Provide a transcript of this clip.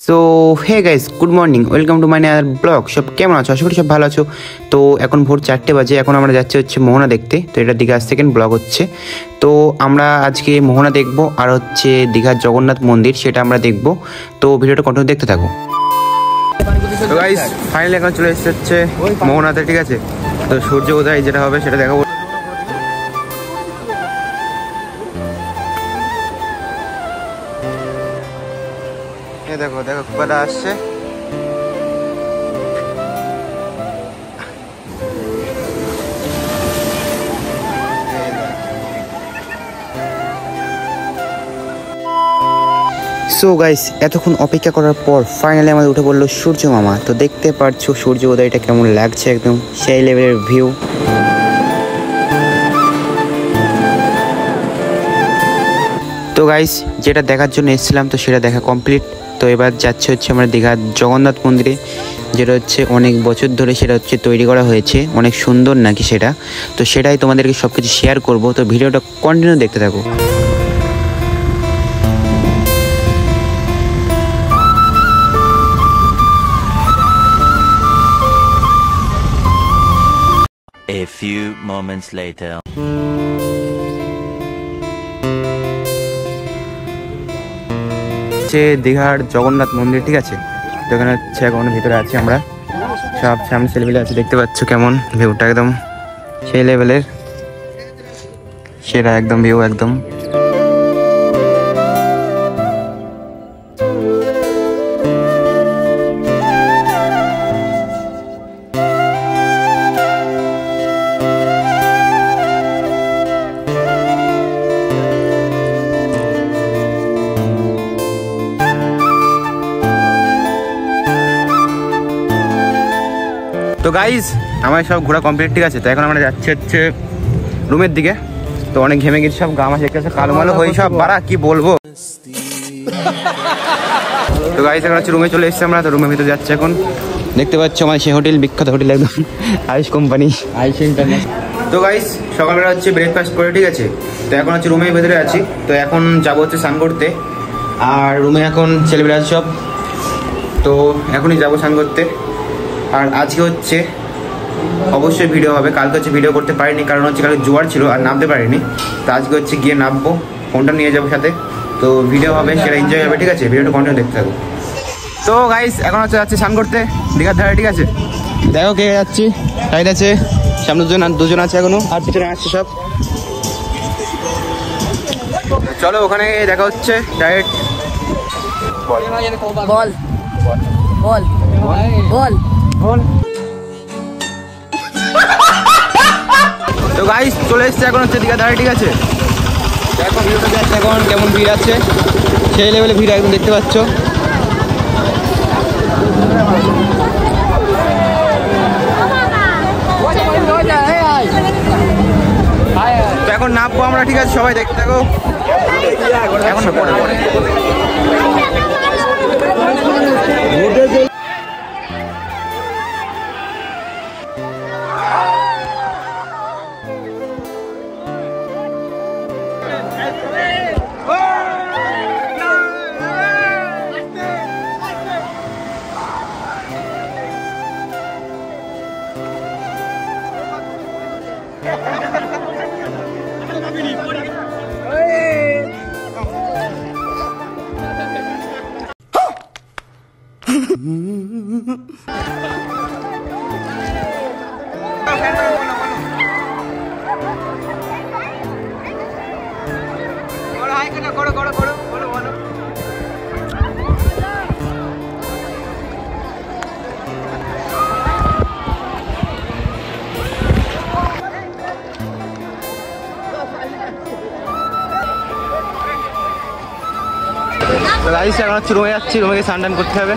So hey guys, good morning, welcome to my other blog. সব কেমন আছো? আশা করি সব ভালো আছো। তো এখন ভোর 4টে বাজে, এখন আমরা যাচ্ছি হচ্ছে মোহনা দেখতে। তো এটার দিকে আজ সেকেন্ড ব্লগ হচ্ছে। তো আমরা আজকে মোহনা দেখবো আর হচ্ছে দীঘার জগন্নাথ মন্দির, সেটা আমরা দেখবো। তো ভিডিওটা কন্টিনিউ দেখতে থাকো। তো গাইস ফাইনালি এখন চলে এসেছে হচ্ছে মোহনাতে, ঠিক আছে। তো সূর্য উদয় যেটা হবে সেটা দেখাবো। দেখো দেখো কুয়াটা আসছে। সো গাইস, এতক্ষণ অপেক্ষা করার পর ফাইনালি আমাদের উঠে পড়লো সূর্য মামা। তো দেখতে পারছো সূর্য উদয়টা কেমন লাগছে, একদম সেই লেভেলের ভিউ। তো গাইস যেটা দেখার জন্য এসেছিলাম তো সেটা দেখা কমপ্লিট। তো এবার যাচ্ছে হচ্ছে আমরা দীঘার জগন্নাথ মন্দিরে, যেটা হচ্ছে অনেক বছর ধরে সেটা হচ্ছে তৈরি করা হয়েছে, অনেক সুন্দর নাকি সেটা। তো সেটাই তোমাদেরকে সব কিছু শেয়ার করবো। তো ভিডিওটা কন্টিনিউ দেখতে থাকো। A few moments later. দীঘার জগন্নাথ মন্দির, ঠিক আছে। তো এখানে হচ্ছে এখন ভিতরে আছি আমরা, সব সামনে ছেলেপিলে আছে, দেখতে পাচ্ছ কেমন ভিউটা, একদম সেই লেভেলের, সেটা একদম ভিউ একদম। তো গাইজ আমার সব ঘোরা কমপ্লিট, ঠিক আছে। তো এখন আমরা যাচ্ছি হচ্ছে রুমের দিকে। তো অনেক ঘেমে গেছি, সব গা মাছ দেখতে কালো মালো হয়ে সব বাড়া, কি বলবো। তো গাইজ এখন হচ্ছে রুমে চলে এসেছি আমরা। তো রুমের ভিতরে যাচ্ছে এখন, দেখতে পাচ্ছ আমার সেই হোটেল, বিখ্যাত হোটেল একদম, আয়ুষ কোম্পানি, আয়ুষ ইন্টারন্যাশনাল। তো গাইজ সকালবেলা হচ্ছে ব্রেকফাস্ট করে, ঠিক আছে। তো এখন হচ্ছে রুমের ভেতরে আছি। তো এখন যাবো হচ্ছে স্নান করতে, আর রুমে এখন ছেলেবেলা আছে সব। তো এখনই যাবো স্নান করতে। আর আজকে হচ্ছে অবশ্যই ভিডিও হবে। কালকে হচ্ছে ভিডিও করতে পারিনি, কারণ হচ্ছে কালকে জোয়ার ছিল আর নামতে পারিনি। তো আজকে হচ্ছে গিয়ে নামবো, ফোনটা নিয়ে যাবো সাথে। তো ভিডিও হবে, সেটা এনজয় হবে, ঠিক আছে। ভিডিওটা কন্টিনিউ দেখতে থাকো। তো গাইস এখন হচ্ছে যাচ্ছি স্নান করতে দীঘার ধারে, ঠিক আছে। দেখো কে যাচ্ছি, সাইড আছে, সামনে দুজন আছে এখনো, আর পিছনে আসছে সব। চলো ওখানে দেখা হচ্ছে ডাইরেক্ট। বল বল বল বল। তো গাইস চলে এসছে এখন হচ্ছে দীঘার ধারে, ঠিক আছে। এখন ভিউটা যাচ্ছে, এখন কেমন ভিড় আছে, সেই লেভেলে ভিড় একদম দেখতে পাচ্ছ। তো এখন নামবো আমরা, ঠিক আছে। সবাই দেখতে থাকো। এখন না পরে পরে এখন হচ্ছে রুমে যাচ্ছি, রুমে গিয়ে স্নান টান করতে হবে।